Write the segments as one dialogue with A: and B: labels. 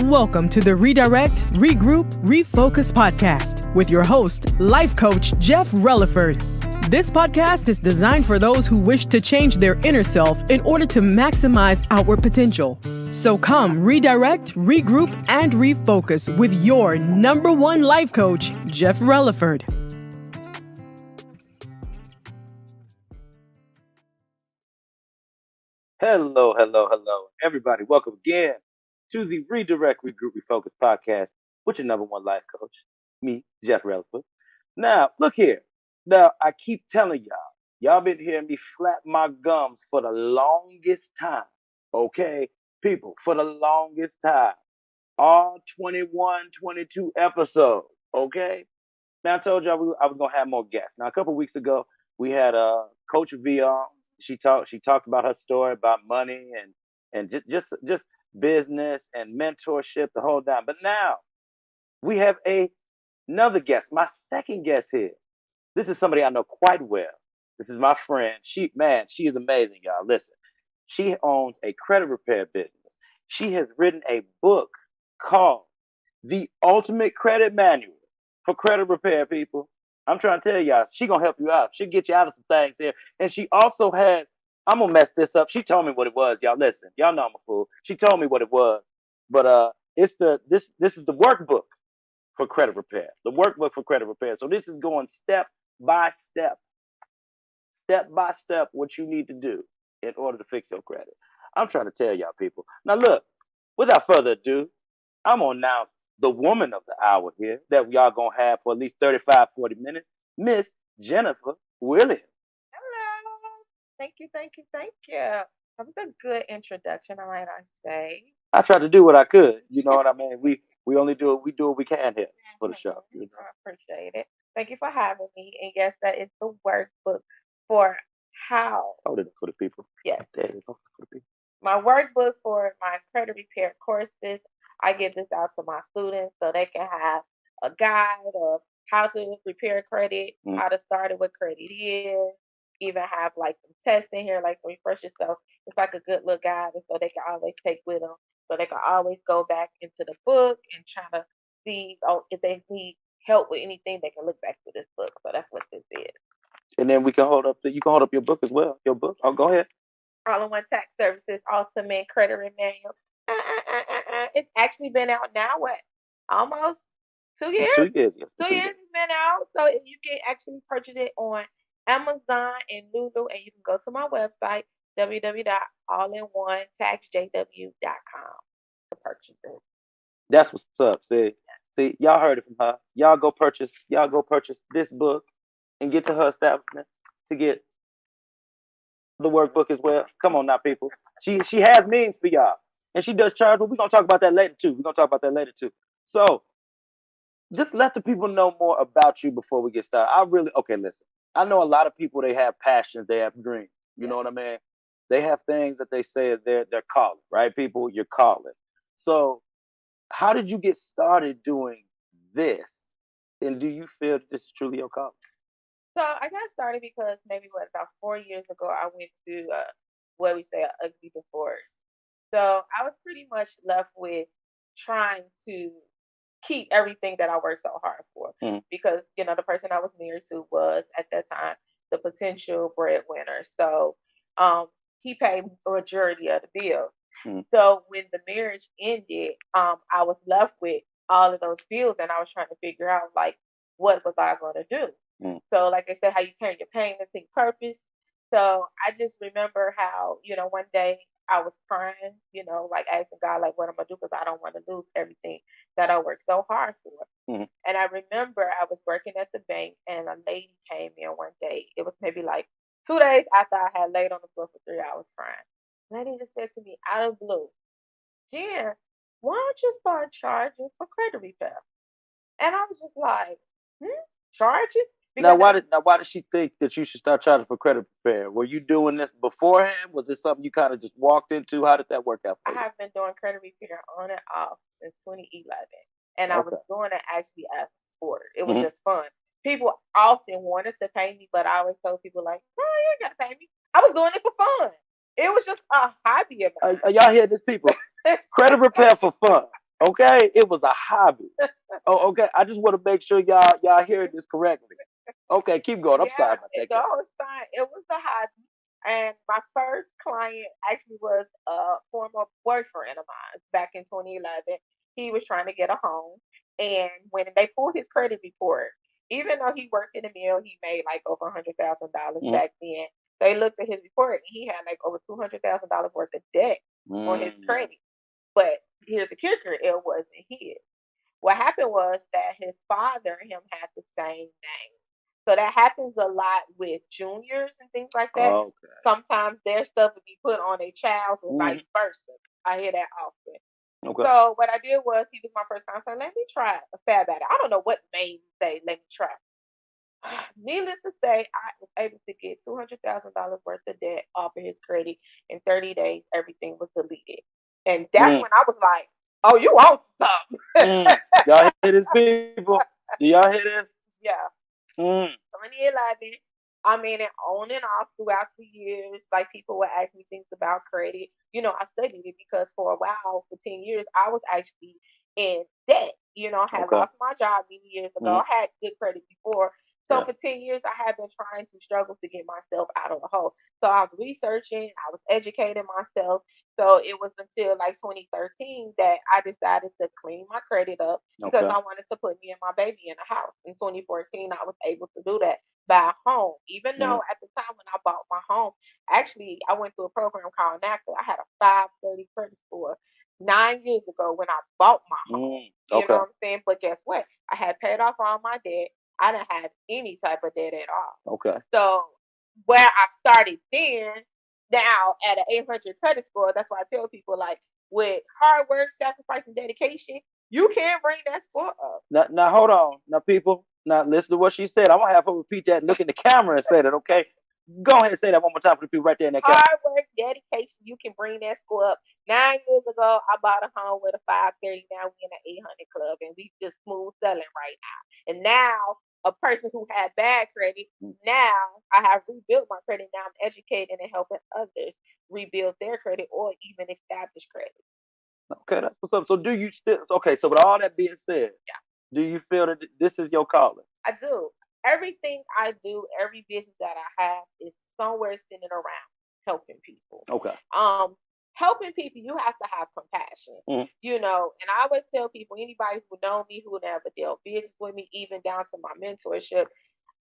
A: Welcome to the Redirect, Regroup, Refocus podcast with your host, life coach Jeff Relaford. This podcast is designed for those who wish to change their inner self in order to maximize outward potential. So come redirect, regroup, and refocus with your number one life coach, Jeff Relaford.
B: Hello, everybody. Welcome again to the Redirect, Regroup, Refocus podcast with your number one life coach, me, Jeff Relaford. Now, look here. Now, I keep telling y'all been hearing me flap my gums for the longest time. Okay, people, for the longest time. All 21, 22 episodes. Okay. Now, I told y'all I was gonna have more guests. Now, a couple weeks ago, we had Coach V on. She talked about her story about money and just business and mentorship, the whole time. But now we have another guest, my second guest here. This is somebody I know quite well. This is my friend. She is amazing, y'all. Listen, she owns a credit repair business. She has written a book called The Ultimate Credit Manual for Credit Repair, people. I'm trying to tell y'all, she gonna help you out. She'll get you out of some things here. And she also has, I'm gonna mess this up. She told me what it was, y'all. Listen, y'all know I'm a fool. She told me what it was. But this is the workbook for credit repair. The workbook for credit repair. So this is going step by step, what you need to do in order to fix your credit. I'm trying to tell y'all people. Now look, without further ado, I'm gonna announce the woman of the hour here that y'all gonna have for at least 35, 40 minutes, Miss Jennifer Williams.
C: Hello. Thank you. That was a good introduction, I say.
B: I tried to do what I could. You know what I mean? We only do what we can here for the show. You know?
C: I appreciate it. Thank you for having me. And yes, that is the workbook for how.
B: Hold it for the people.
C: Yes.
B: There you go for the people.
C: My workbook for my credit repair courses. I give this out to my students so they can have a guide of how to repair credit, how to start it, what credit is, even have like some tests in here, like to refresh yourself. It's like a good little guide, and so they can always take with them. So they can always go back into the book and try to see if they need help with anything, they can look back to this book. So that's what this is.
B: And then you can hold up your book as well. Your book. Oh, go ahead.
C: All-in-one tax services, ultimate credit manual. It's actually been out now, what? Almost 2 years?
B: 2 years, yes.
C: 2 years it's been out. So you can actually purchase it on Amazon and Lulu, and you can go to my website, www.allinonetaxjw.com to purchase it.
B: That's what's up. See, y'all heard it from her. Y'all go purchase this book and get to her establishment to get the workbook as well. Come on now, people. She has means for y'all. And she does charge, but we're gonna talk about that later too. So just let the people know more about you before we get started. Listen. I know a lot of people, they have passions, they have dreams. You know what I mean? They have things that they say is their calling, right? People, you're calling. So how did you get started doing this? And do you feel this is truly your calling?
C: So I got started because maybe about 4 years ago I went through what we say an ugly divorce. So I was pretty much left with trying to keep everything that I worked so hard for because the person I was married to was at that time the potential breadwinner. So he paid the majority of the bills. So when the marriage ended, I was left with all of those bills, and I was trying to figure out like what was I going to do. So like I said, how you turn your pain into purpose. So I just remember how one day I was crying, like asking God, like, what am I going to do? Because I don't want to lose everything that I worked so hard for. And I remember I was working at the bank, and a lady came in one day. It was maybe like 2 days after I had laid on the floor for 3 hours crying. The lady just said to me out of the blue, Jen, why don't you start charging for credit repair? And I was just like, charging?
B: Now, why did she think that you should start charging for credit repair? Were you doing this beforehand? Was it something you kind of just walked into? How did that work out for you?
C: I have been doing credit repair on and off since 2011, and I was doing it actually as a sport. It was just fun. People often wanted to pay me, but I always told people like, "No, you ain't got to pay me." I was doing it for fun. It was just a hobby of mine.
B: Y'all hear this, people? Credit repair for fun. Okay, it was a hobby. Oh, okay. I just want to make sure y'all hearing this correctly. Okay, keep going. I'm sorry
C: Yeah,
B: about that,
C: no,
B: guys.
C: it's fine. It was a hobby. And my first client actually was a former boyfriend of mine back in 2011. He was trying to get a home. And when they pulled his credit report, even though he worked in the mill, he made like over $100,000
B: Mm,
C: back then. They looked at his report and he had like over $200,000 worth of debt on his
B: mm,
C: credit. But here's the kicker, it wasn't his. What happened was that his father and him had the same name. So that happens a lot with juniors and things like that.
B: okay.
C: Sometimes their stuff would be put on a child or vice
B: Hmm.
C: versa. I hear that often.
B: Okay.
C: So what I did was he was my first time saying, let me try a stab at it. I don't know what made me say, let me try. Needless to say, I was able to get $200,000 worth of debt off of his credit in 30 days. Everything was deleted. And that's
B: Mm,
C: when I was like, oh, you want something.
B: mm. Y'all hear this, people? Do y'all hear this?
C: Yeah.
B: Mm,
C: 2011. I mean, and on and off throughout the years, like people would ask me things about credit. I studied it because for a while, for 10 years, I was actually in debt. I had
B: okay.
C: lost my job many years
B: Mm,
C: ago. I had good credit before. So
B: yeah.
C: for 10 years, I had been trying to struggle to get myself out of the hole. So I was researching, I was educating myself. So it was until like 2013 that I decided to clean my credit up because
B: Okay.
C: I wanted to put me and my baby in a house. In 2014, I was able to do that, buy a home. Even
B: Mm,
C: though at the time when I bought my home, actually I went through a program called NACA. I had a 530 credit score 9 years ago when I bought my home.
B: mm,
C: You know
B: okay.
C: what I'm saying? But guess what? I had paid off all my debt. I didn't have any type of debt at all.
B: Okay.
C: So where I started then, now at an 800 credit score, that's why I tell people like with hard work, sacrifice, and dedication, you can bring that score up.
B: Now hold on. Now, people. Now, listen to what she said. I'm gonna have her repeat that and look in the camera and say that. Okay. Go ahead and say that one more time for the people right there in that camera.
C: Hard work, dedication, you can bring that score up. 9 years ago, I bought a home with a 530. Now we in the 800 club, and we just smooth selling right now. And now, a person who had bad credit,
B: Mm,
C: now I have rebuilt my credit. Now I'm educating and helping others rebuild their credit or even establish credit.
B: okay, that's what's up. So, do you still? Okay. So, with all that being said,
C: Yeah,
B: do you feel that this is your calling?
C: I do. Everything I do, every business that I have is somewhere centered around helping people.
B: Okay.
C: Um, Helping people, you have to have compassion,
B: Mm,
C: and I always tell people, anybody who know me, who never dealt business with me, even down to my mentorship,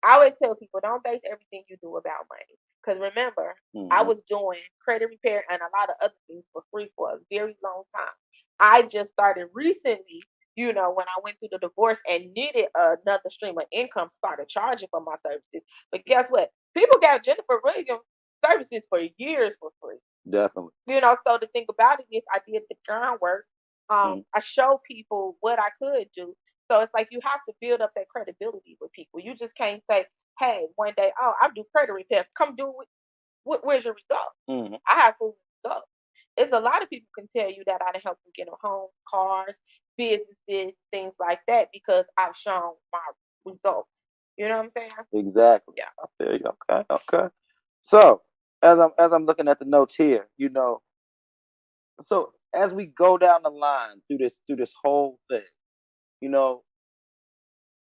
C: I always tell people, don't base everything you do about money. Because remember, I
B: mm,
C: was doing credit repair and a lot of other things for free for a very long time. I just started recently, when I went through the divorce and needed another stream of income, started charging for my services. But guess what? People got Jennifer Williams services for years for free.
B: definitely.
C: So the thing about it is I did the groundwork.
B: Mm,
C: I show people what I could do. So it's like you have to build up that credibility with people. You just can't say, hey, one day, oh, I do credit repair. Come do it. Where's your result?
B: mm,
C: I have full results. It's a lot of people can tell you that I done helped them get them homes, cars, businesses, things like that because I've shown my results. You know what I'm saying?
B: exactly.
C: Yeah.
B: I feel you. Okay. Okay. So, as I'm looking at the notes here, so as we go down the line through this whole thing, you know,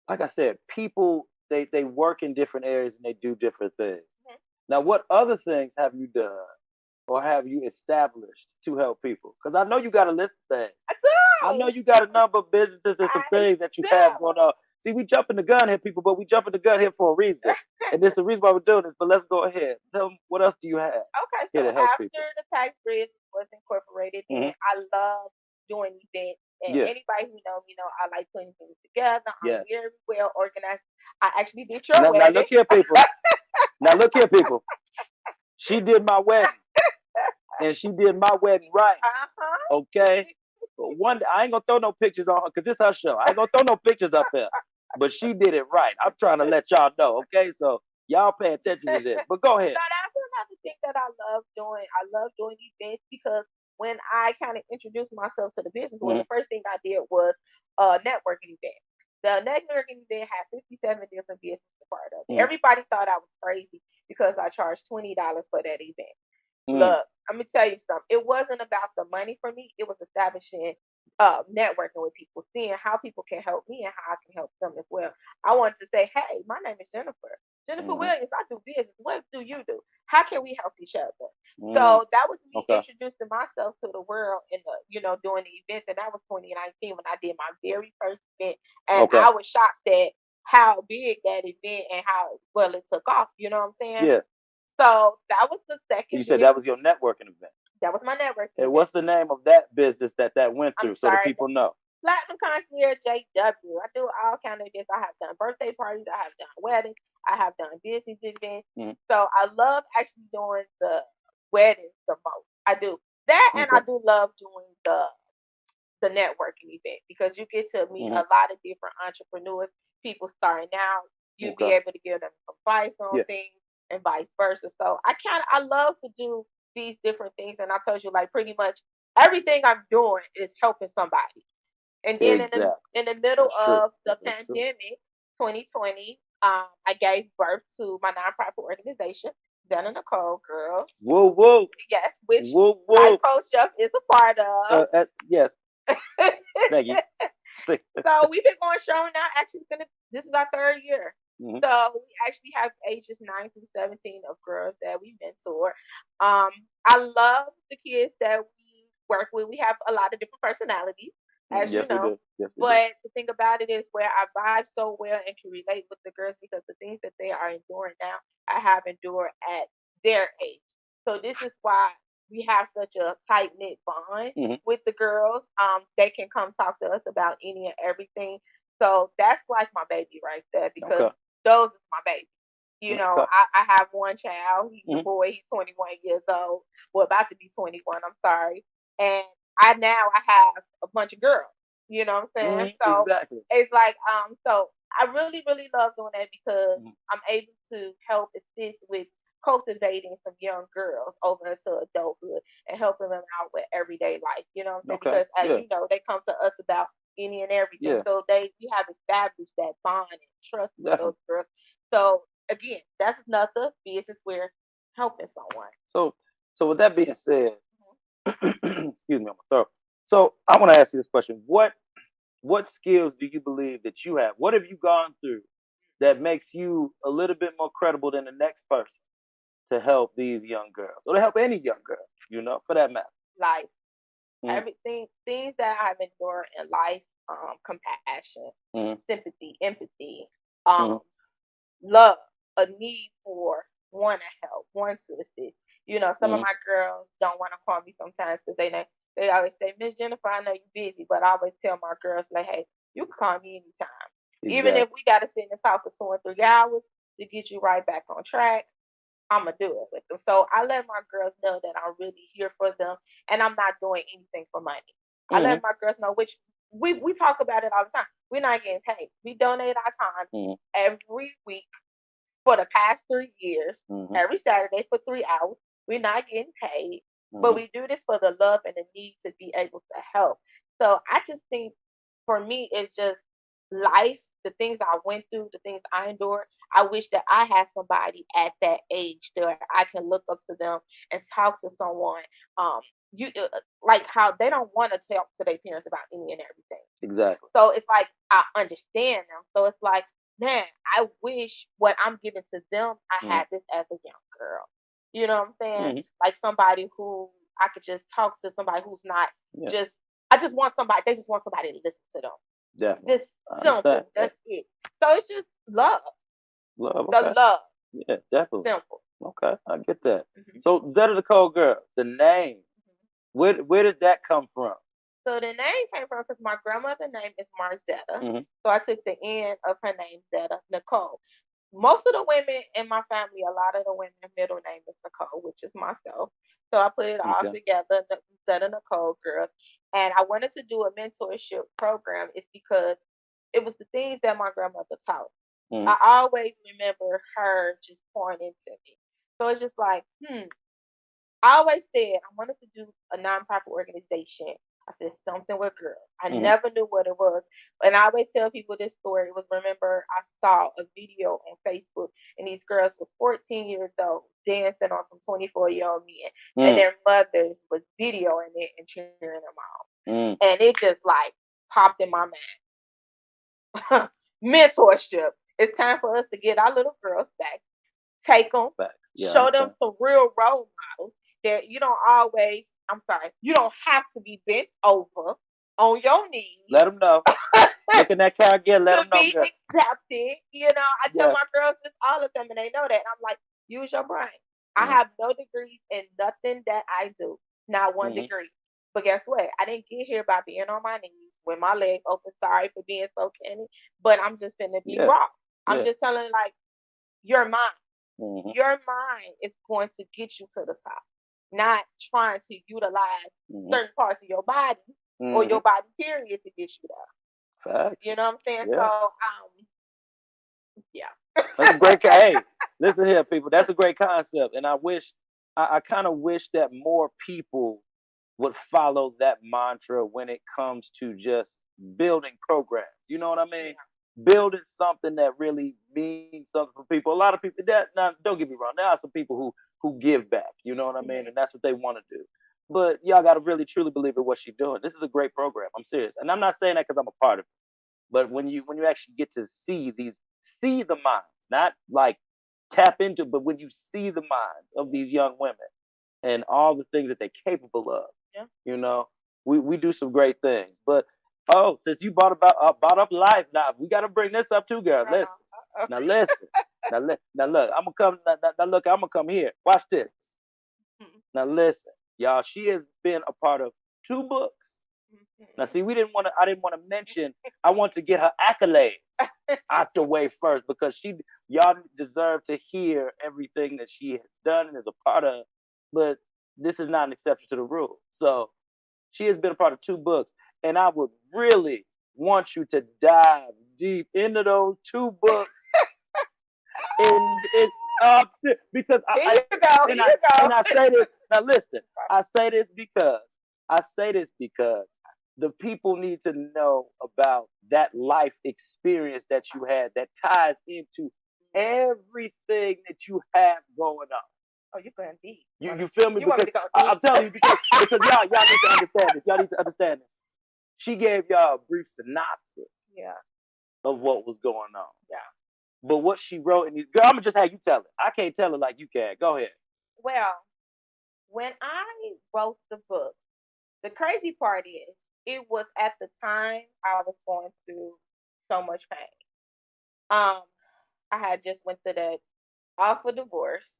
B: like I said, people they work in different areas and they do different things.
C: Mhm.
B: Now, what other things have you done or have you established to help people? Because I know you got a list of things.
C: I
B: I know
C: do.
B: you got a number of businesses and some
C: I
B: things that you have
C: do.
B: going on. See, we jumping the gun here, people, but we jumping the gun here for a reason. And there's a reason why we're doing this. But let's go ahead. Tell them what else do you have
C: Okay,
B: here
C: so
B: that helps
C: after
B: people.
C: the tax bridge was incorporated,
B: Hmm.
C: then I love doing events. And
B: Yeah.
C: anybody who know me know I like putting things together. I'm
B: Yeah.
C: very well organized. I actually did your
B: Now
C: wedding.
B: look here, people. Now look here, people. She did my wedding, and she did my wedding right.
C: Uh-huh.
B: Okay. But one, I ain't gonna throw no pictures on her because this her show. I ain't gonna throw no pictures up there. But she did it right. I'm trying to let y'all know. Okay, so y'all pay attention to this. But go ahead.
C: So that's another thing that I love doing. I love doing events because when I kind of introduced myself to the business world,
B: Hmm.
C: the first thing I did was a networking event. The networking event had 57 different businesses a part of it.
B: Hmm.
C: Everybody thought I was crazy because I charged $20 for that event.
B: Hmm.
C: Look, I'm gonna tell you something. It wasn't about the money for me. It was establishing networking with people, seeing how people can help me and how I can help them as well. I wanted to say, hey, my name is Jennifer. Jennifer
B: Mm-hmm.
C: Williams, I do business. What do you do? How can we help each other?
B: Mm.
C: So that was me
B: Okay.
C: introducing myself to the world and doing the events, and that was 2019 when I did my very first event, and
B: Okay.
C: I was shocked at how big that event and how well it took off. You know what I'm saying?
B: Yeah.
C: So that was the
B: You
C: second
B: said
C: big.
B: that was your networking event.
C: That was my networking
B: And
C: event.
B: what's the name of that business that went
C: I'm
B: through so the
C: sorry.
B: people know?
C: Platinum Concierge JW. I do all kind of events. I have done birthday parties. I have done weddings. I have done business events.
B: Mm-hmm.
C: So I love actually doing the weddings the most. I do that, and I
B: Okay.
C: do love doing the networking event because you get to meet a
B: Mm-hmm.
C: lot of different entrepreneurs, people starting out. You be
B: Okay.
C: able to give them advice on
B: Yeah.
C: things and vice versa. So I love to do these different things, and I told you like pretty much everything I'm doing is helping somebody. And then
B: Exactly.
C: in the middle
B: That's true.
C: of the
B: That's true.
C: pandemic, 2020, I gave birth to my nonprofit organization, Dana Nicole Girls.
B: Woo woo.
C: Yes, which
B: Woo
C: Life
B: woo.
C: Coach Jeff is a part of.
B: Yes. Thank you.
C: So we've been going strong now. Actually, this is our third year.
B: Mm-hmm.
C: So we actually have ages 9 through 17 of girls that we mentor. I love the kids that we work with. We have a lot of different personalities, as you
B: Yes, we
C: know.
B: do. Yes, we do.
C: But the thing about it is where I vibe so well and can relate with the girls because the things that they are enduring now, I have endured at their age. So this is why we have such a tight knit bond
B: Mm-hmm.
C: with the girls. They can come talk to us about any and everything. So that's like my baby right there because
B: Okay.
C: those is my baby.
B: Okay.
C: I have one child. He's a
B: Mm-hmm.
C: boy. He's 21 years old. Well, about to be 21. I'm sorry. And I have a bunch of girls. You know what I'm saying?
B: Mm-hmm.
C: So
B: Exactly.
C: it's like so I really really love doing that because
B: Mm-hmm.
C: I'm able to help assist with cultivating some young girls over into adulthood and helping them out with everyday life. You know what I'm saying?
B: Okay.
C: Because as
B: Yeah.
C: you know, they come to us about any and everything.
B: Yeah.
C: So we have established that bond and trust with those
B: Definitely.
C: girls. So again, that's another business where helping someone.
B: So with that being said, excuse me, I'm gonna throw. So I want to ask you this question: what skills do you believe that you have? What have you gone through that makes you a little bit more credible than the next person to help these young girls, or to help any young girl, for that matter?
C: Life,
B: Mm-hmm.
C: everything, things that I've endured in life, compassion,
B: Mm-hmm.
C: sympathy, empathy,
B: Mm-hmm.
C: um, love, a need for want to help, want to assist. Some of
B: Mm-hmm.
C: my girls don't want to call me sometimes because they always say, Miss Jennifer, I know you're busy, but I always tell my girls like, hey, you can call me anytime, even if
B: Exactly.
C: we got to sit and talk for 2 or 3 hours to get you right back on track. I'm gonna do it with them. So I let my girls know that I'm really here for them, and I'm not doing anything for money. I
B: Mm-hmm.
C: let my girls know, which we talk about it all the time. We're not getting paid. We donate our time
B: Mm-hmm.
C: every week for the past 3 years,
B: Mm-hmm.
C: every Saturday for 3 hours. We're not getting paid, but
B: Mm-hmm.
C: we do this for the love and the need to be able to help. So I just think for me, it's just life, the things I went through, the things I endured. I wish that I had somebody at that age where I can look up to them and talk to someone. Um, like how they don't want to talk to their parents about any and everything.
B: Exactly.
C: So it's like I understand them. So it's like, man, I wish what I'm giving to them, I
B: Mm-hmm.
C: had this as a young girl. You know what I'm saying?
B: Mm-hmm.
C: Like somebody who I could just talk to, somebody who's not
B: Yeah.
C: just. I just want somebody. They just want somebody to listen to them.
B: Definitely.
C: Just
B: I understand.
C: simple. That's it. So it's just love.
B: Love.
C: The
B: Okay.
C: love.
B: Yeah. Definitely.
C: Simple.
B: Okay. I get that.
C: Hmm.
B: So Zeta the Cold Girl, the name. Where did that come from?
C: So the name came from because my grandmother's name is Marzetta.
B: Mm-hmm.
C: So I took the end of her name, Zetta, Nicole. Most of the women in my family, a lot of the women middle name is Nicole, which is myself. So I put it all
B: Okay.
C: together, Zetta Nicole girl. And I wanted to do a mentorship program. It's because it was the things that my grandmother taught.
B: Mm-hmm.
C: I always remember her just pouring into me. So it's just like, I always said I wanted to do a nonprofit organization. I said something with girls. I
B: Mm-hmm.
C: never knew what it was. And I always tell people this story. It was remember I saw a video on Facebook and these girls was 14 years old dancing on some 24-year-old men and
B: Mm.
C: their mothers was videoing it and cheering them on.
B: Mm.
C: And it just like popped in my mind. Mentorship. It's time for us to get our little girls back, take them,
B: Facts. Yeah, I
C: show them
B: understand.
C: some real role models that you don't always, I'm sorry, you don't have to be bent over on your knees
B: Let them know. Looking at car again, let
C: to
B: them know,
C: be
B: girl.
C: accepted. You know, I tell
B: Yeah.
C: my girls this all the time, and they know that. And I'm like, use your brain. I
B: Mm.
C: have no degrees in nothing that I do, not one
B: Mm-hmm.
C: degree. But guess what? I didn't get here by being on my knees with my legs open. Sorry for being so canny, but I'm just gonna be
B: Yeah.
C: raw. I'm
B: Yeah.
C: just telling like your mind.
B: Mm-hmm.
C: Your mind is going to get you to the top, not trying to utilize
B: Mm-hmm.
C: certain parts of your body or
B: Mm-hmm.
C: your body period to get you there.
B: Facts.
C: You know what I'm saying? So,
B: Yeah.
C: yeah.
B: That's a great. Hey, listen here, people. That's a great concept, and I kind of wish that more people would follow that mantra when it comes to just building programs. You know what I mean?
C: Yeah.
B: Building something that really means something for people. A lot of people that now don't get me wrong, there are some people who give back. You know what I mean?
C: Mhm.
B: And that's what they want to do. But y'all got to really truly believe in what she's doing. This is a great program. I'm serious, and I'm not saying that because I'm a part of it. But when you actually get to see the minds, not like tap into, but when you see the minds of these young women and all the things that they're capable of,
C: Yeah.
B: you know, we do some great things. But oh, since you brought up life, now we got to bring this up too, girl. Listen,
C: Uh-huh.
B: now listen, now look, I'm gonna come. Now look, I'm gonna come here. Watch this.
C: Mhm.
B: Now listen, y'all. She has been a part of two books. Now,
C: Mhm.
B: see, we didn't want to. I didn't want to mention. I want to get her accolades out the way first because y'all deserve to hear everything that she has done and is a part of. But this is not an exception to the rule. So she has been a part of two books, and I would really want you to dive deep into those two books and because
C: Here you go. Here you go.
B: and I say this now. Listen, I say this because the people need to know about that life experience that you had that ties into everything that you have going on.
C: Oh, you're going deep.
B: You feel me?
C: You want me
B: Because
C: to go
B: I'm
C: deep?
B: telling you because y'all need to understand this. Y'all need to understand this. She gave y'all a brief synopsis
C: Yeah.
B: of what was going on.
C: Yeah.
B: But what she wrote in these, girl, I'm gonna just have you tell it. I can't tell it like you can. Go ahead.
C: Well, when I wrote the book, the crazy part is it was at the time I was going through so much pain. Um, I had just went through that awful divorce.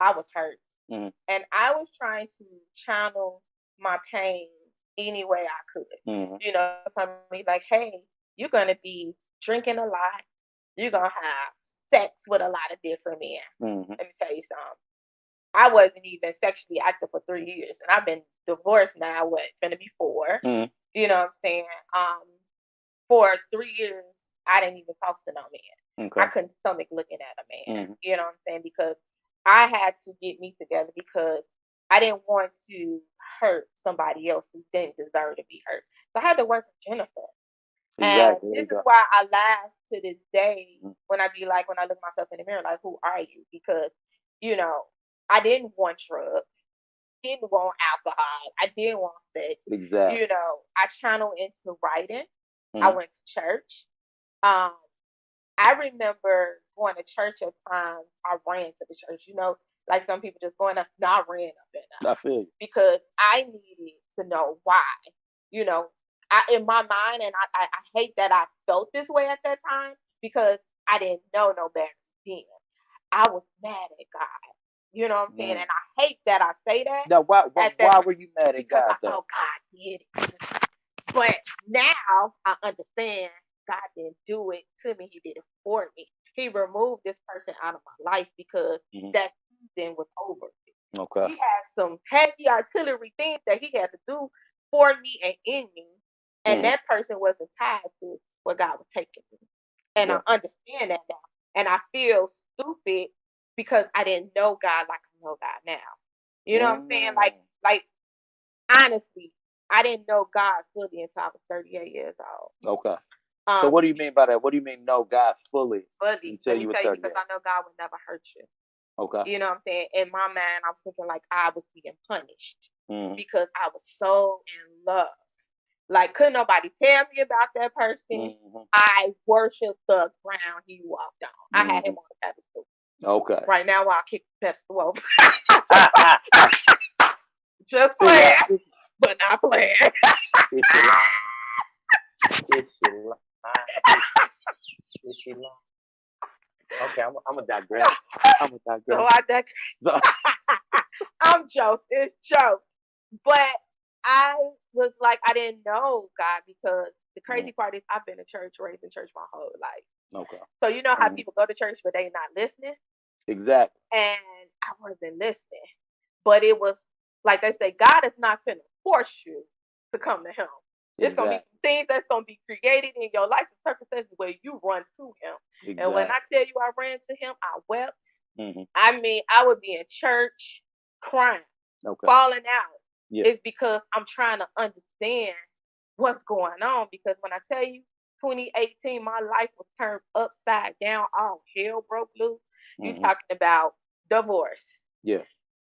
C: I was hurt.
B: Mm-hmm.
C: And I was trying to channel my pain any way I could.
B: Mm-hmm.
C: You know, tell me like, hey, you're gonna be drinking a lot. You're gonna have sex with a lot of different men.
B: Mm-hmm.
C: Let me tell you something. I wasn't even sexually active for 3 years, and I've been divorced now. What? Gonna be four.
B: Mm-hmm.
C: You know what I'm saying? For 3 years, I didn't even talk to no man. I
B: Okay.
C: couldn't stomach looking at a man.
B: Mm-hmm.
C: You know what I'm saying? Because I had to get me together because I didn't want to hurt somebody else who didn't deserve to be hurt. So I had to work with Jennifer. And
B: Exactly. There
C: this
B: you
C: is
B: go.
C: why I laugh to this day
B: Mm-hmm.
C: when I be like, when I look myself in the mirror, like, who are you? Because, you know, I didn't want drugs, didn't want alcohol, I didn't want sex. You
B: Exactly.
C: know, I channeled into writing. I
B: Mm-hmm.
C: went to church. Um, I remember going to church at times. I ran to the church. You know, like some people just going up. No, I ran up and
B: I feel you.
C: because I needed to know why. You know, in my mind, and I hate that I felt this way at that time because I didn't know no better then. I was mad at God. You know what I'm saying?
B: Mm.
C: And I hate that I say that
B: Now,
C: at that
B: why
C: time
B: were you mad at
C: because I
B: God though?
C: thought God did it. But now I understand God didn't do it to me. He did it for me. He removed this person out of my life because
B: Mm-hmm.
C: that season was over.
B: Okay.
C: He had some heavy artillery things that he had to do for me and in me. And
B: Mm-hmm.
C: that person wasn't tied to where God was taking me. And I
B: Yeah.
C: understand that now. And I feel stupid because I didn't know God like I know God now. You know what I'm saying?
B: Mm.
C: Like honestly, I didn't know God fully until I was 38 years old.
B: Okay. So
C: Um,
B: what do you mean by that? What do you mean know God fully
C: fully.
B: until
C: Let me
B: you were
C: tell you because
B: 38?
C: I know God would never hurt you.
B: Okay.
C: You know what I'm saying? In my mind, I'm thinking like I was being punished
B: Mm-hmm.
C: because I was so in love. Like, couldn't nobody tell me about that person.
B: Mm-hmm.
C: I worship the ground he walked on. I had
B: Mm-hmm.
C: him on a pedestal.
B: Okay.
C: Right now, I'll kick the pedestal over.
B: It's
C: Just playing, but not playing.
B: your line. It's your line. It's your line. Okay, I'm gonna digress. I'm gonna digress.
C: So I digress.
B: So,
C: I'm joking. It's joke. But I was like, I didn't know God because the crazy part is I've been in church, raised in church my whole life.
B: okay.
C: So you know how people go to church but they not listening?
B: Exactly.
C: And I wasn't listening. But it was like they say, God is not gonna force you to come to him. It's gonna be some things that's gonna be created in your life, the circumstances where you run to him.
B: Exactly.
C: And when I tell you I ran to him, I wept.
B: Mm-hmm.
C: I mean, I would be in church crying, falling out.
B: Yeah.
C: It's because I'm trying to understand what's going on. Because when I tell you 2018, my life was turned upside down, all hell broke loose. You talking about divorce.
B: Yeah.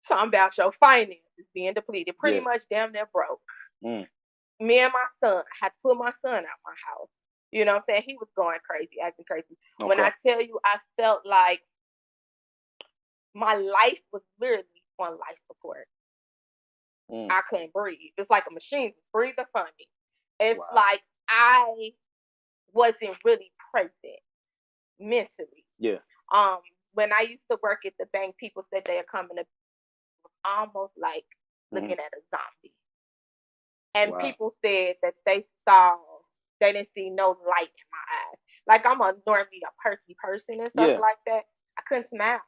C: Talking about your finances being depleted, pretty much damn near broke. Me and my son, I had to put my son out my house. You know what I'm saying? He was going crazy, acting crazy. When I tell you, I felt like my life was literally on life support. I couldn't breathe. It's like a machine breathing for me. It's like I wasn't really present mentally.
B: Yeah.
C: When I used to work at the bank, people said they are coming to almost like looking at a zombie. And people said that they didn't see no light in my eyes. Like I'm normally a perky person and stuff like that. I couldn't smile.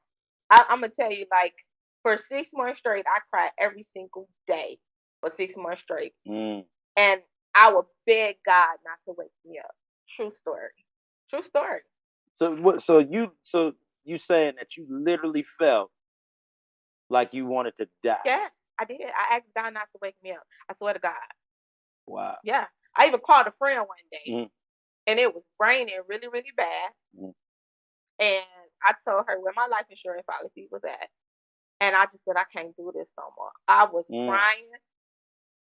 C: I'm gonna tell you, like for 6 months straight, I cried every single day for 6 months straight, and I would beg God not to wake me up. True story. True story.
B: So what? So you saying that you literally felt like you wanted to die?
C: Yeah, I did. I asked God not to wake me up. I swear to God.
B: Wow.
C: Yeah. I even called a friend one day, and it was raining really, really bad. And I told her where my life insurance policy was at. And I just said, I can't do this no more. I was crying.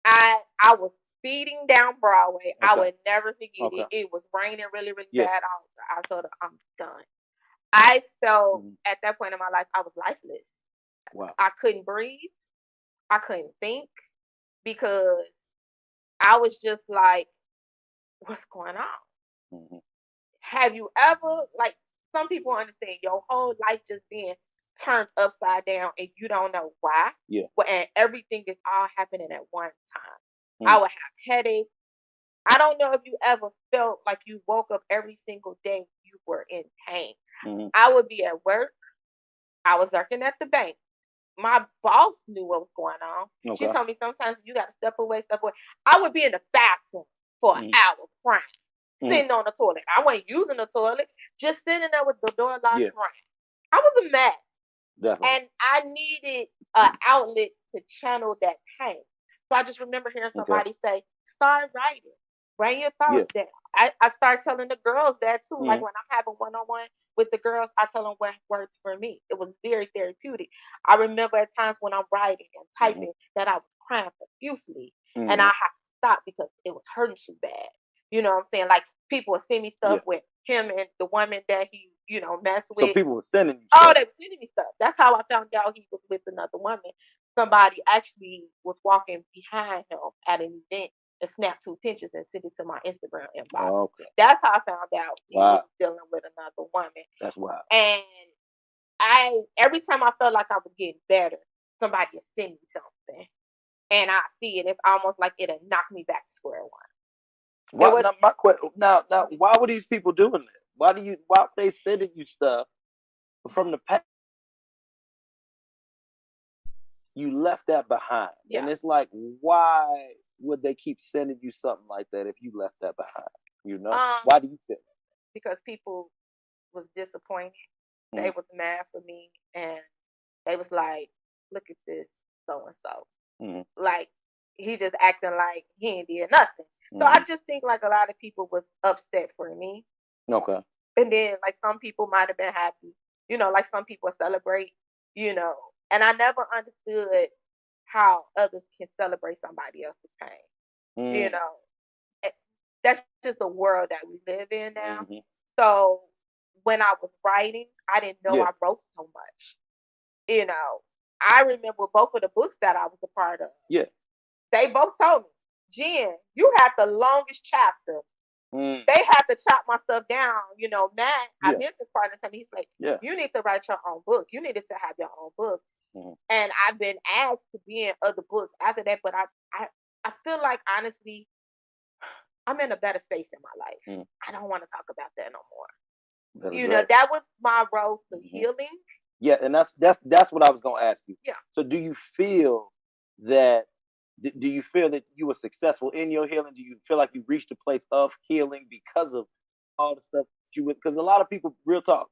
C: I was speeding down Broadway. I would never forget it. It was raining really, really bad. I told her, I'm done. I felt at that point in my life, I was lifeless.
B: Wow.
C: I couldn't breathe. I couldn't think because I was just like, what's going on? Have you ever, like, some people understand your whole life just being turned upside down and you don't know why?
B: Yeah.
C: And everything is all happening at one time. I would have headaches. I don't know if you ever felt like you woke up every single day you were in pain. I would be at work. I was working at the bank. My boss knew what was going on. She told me sometimes you got to step away, step away. I would be in the bathroom for an hour crying, sitting on the toilet. I wasn't using the toilet, just sitting there with the door locked crying. I was a mess.
B: Definitely.
C: And I needed an outlet to channel that pain. So I just remember hearing somebody say, start writing. Bring your thoughts down. I start telling the girls that too. Like when I'm having one-on-one with the girls, I tell them what works for me. It was very therapeutic. I remember at times when I'm writing and typing that I was crying profusely. And I have to stop because it was hurting too bad. You know what I'm saying? Like people would send me stuff with him and the woman that he, messed with.
B: So people were sending you
C: stuff.
B: stuff.
C: Oh, they were sending me stuff. That's how I found out he was with another woman. Somebody actually was walking behind him at an event and snapped 2 pictures and sent it to my Instagram inbox. That's how I found out he was dealing with another woman.
B: That's wild.
C: And every time I felt like I was getting better, somebody would send me something. And I see it. It's almost like it'll knock me back to square one.
B: Now, why were these people doing this? Why are they sending you stuff from the past? You left that behind. And it's like, why would they keep sending you something like that if you left that behind? Why do you feel that?
C: Because people was disappointed. They was mad for me, and they was like, look at this so and so. Like he just acting like he ain't did nothing. So I just think like a lot of people was upset for me.
B: Okay.
C: And then like some people might have been happy. Like some people celebrate, and I never understood how others can celebrate somebody else's pain. that's just the world that we live in now.
B: Mm-hmm.
C: So when I was writing, I didn't know
B: Yeah.
C: I wrote so much. You know, I remember both of the books that I was a part of.
B: Yeah.
C: They both told me, Jen, you had the longest chapter.
B: Mm.
C: They had to chop my stuff down. Matt, our
B: Yeah.
C: business partner, told me, he's like,
B: Yeah.
C: you need to write your own book. You needed to have your own book.
B: Mm-hmm.
C: And I've been asked to be in other books after that, but I feel like honestly, I'm in a better space in my life.
B: Mm.
C: I don't want to talk about that no more.
B: That's great.
C: That was my road to
B: Mm-hmm.
C: healing.
B: Yeah, and that's what I was gonna ask you.
C: Yeah.
B: So do you feel that do you feel that you were successful in your healing? Do you feel like you reached a place of healing because of all the stuff that you would? Because a lot of people, real talk,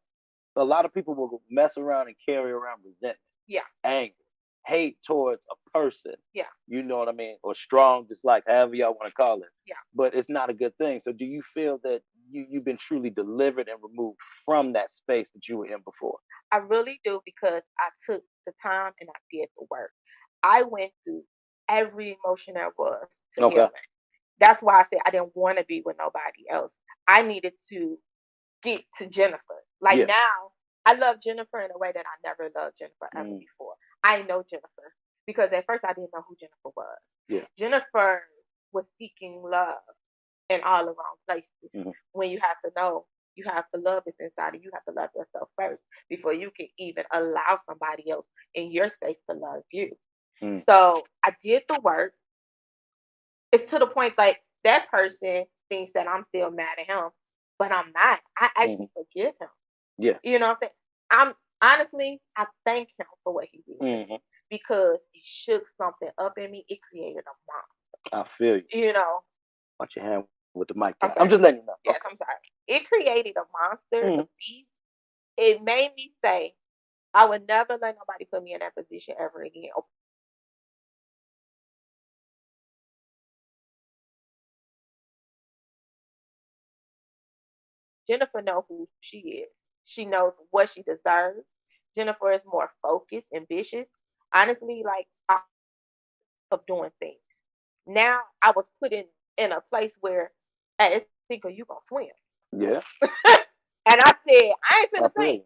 B: a lot of people will mess around and carry around resentment,
C: Yeah.
B: anger, hate towards a person.
C: Yeah.
B: You know what I mean? Or strong dislike, however y'all want to call it.
C: Yeah.
B: But it's not a good thing. So do you feel that you've been truly delivered and removed from that space that you were in before?
C: I really do because I took the time and I did the work. I went through every emotion there was to
B: Okay.
C: healing. That's why I said I didn't want to be with nobody else. I needed to get to Jennifer. Like
B: Yeah.
C: now, I love Jennifer in a way that I never loved Jennifer ever before. I know Jennifer because at first I didn't know who Jennifer was.
B: Yeah.
C: Jennifer was seeking love in all the wrong places.
B: Mm-hmm.
C: When you have to know, you have to love this inside of you. You have to love yourself first before you can even allow somebody else in your space to love you.
B: Mm.
C: So I did the work. It's to the point like that person thinks that I'm still mad at him, but I'm not. I actually forgive him.
B: Yeah.
C: You know what I'm saying? I'm honestly, I thank him for what he did because he shook something up in me. It created a monster.
B: I feel you.
C: You know.
B: Watch your hand with the mic.
C: I'm
B: just letting you know.
C: Yes, I'm sorry. It created a monster, a beast. It made me say, I would never let nobody put me in that position ever again. Jennifer knows who she is. She knows what she deserves. Jennifer is more focused, ambitious. Honestly, like of doing things. Now I was put in a place where, hey, think of you gonna swim.
B: Yeah.
C: And I said, I ain't finna
B: I feel
C: sink.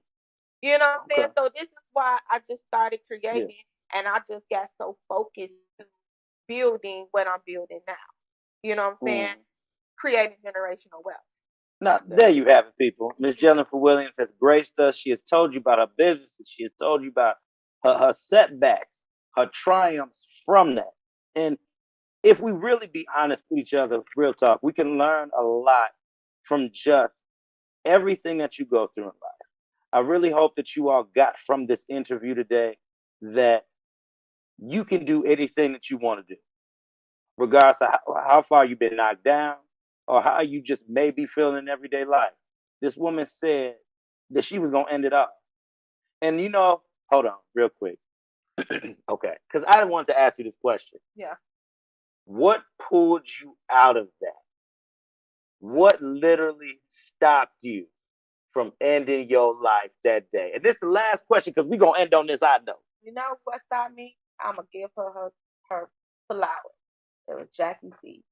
C: You know what I'm saying?
B: Okay.
C: So this is why I just started creating and I just got so focused to building what I'm building now. You know what I'm saying? Creating generational wealth.
B: Now, there you have it, people. Miss Jennifer Williams has graced us. She has told you about her businesses. She has told you about her setbacks, her triumphs from that. And if we really be honest with each other, real talk, we can learn a lot from just everything that you go through in life. I really hope that you all got from this interview today that you can do anything that you want to do, regardless of how far you've been knocked down or how you just may be feeling in everyday life. This woman said that she was going to end it up. And hold on real quick. Okay. Because I wanted to ask you this question.
C: Yeah.
B: What pulled you out of that? What literally stopped you from ending your life that day? And this is the last question because we're going to end on this high note.
C: You know what stopped me? I'm going to give her flowers. It was Jackie C.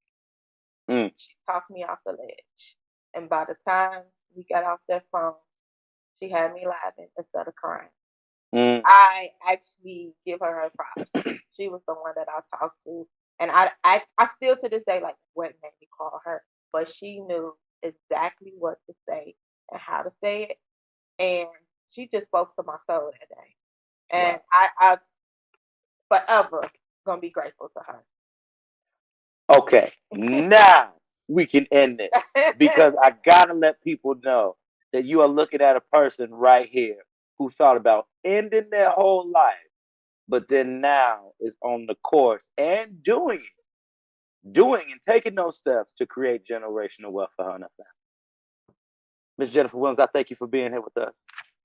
C: She talked me off the ledge. And by the time we got off that phone, she had me laughing instead of crying. I actually give her props. She was the one that I talked to. And I still to this day, like, what made me call her? But she knew exactly what to say and how to say it. And she just spoke to my soul that day. And I forever going to be grateful to her.
B: Okay, now we can end this because I gotta let people know that you are looking at a person right here who thought about ending their whole life, but then now is on the course and doing and taking those steps to create generational wealth for her and her family. Ms. Jennifer Williams, I thank you for being here with us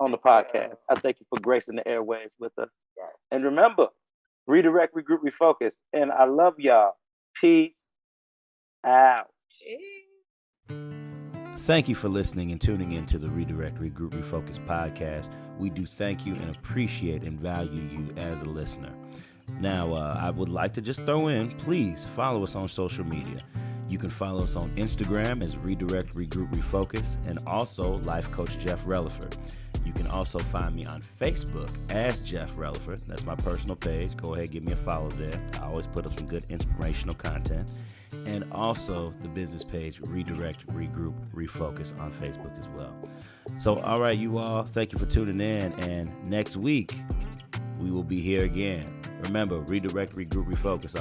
B: on the podcast. I thank you for gracing the airways with us. And remember, redirect, regroup, refocus. And I love y'all. Peace out. Thank you for listening and tuning in to the Redirect, Regroup, Refocus podcast. We do thank you and appreciate and value you as a listener. Now, I would like to just throw in, please follow us on social media.
D: You can follow us on Instagram as Redirect, Regroup, Refocus, and also Life Coach Jeff Relaford. You can also find me on Facebook as Jeff Relaford. That's my personal page. Go ahead, give me a follow there. I always put up some good inspirational content. And also the business page, Redirect, Regroup, Refocus on Facebook as well. So, all right, you all, thank you for tuning in. And next week, we will be here again. Remember, Redirect, Regroup, Refocus.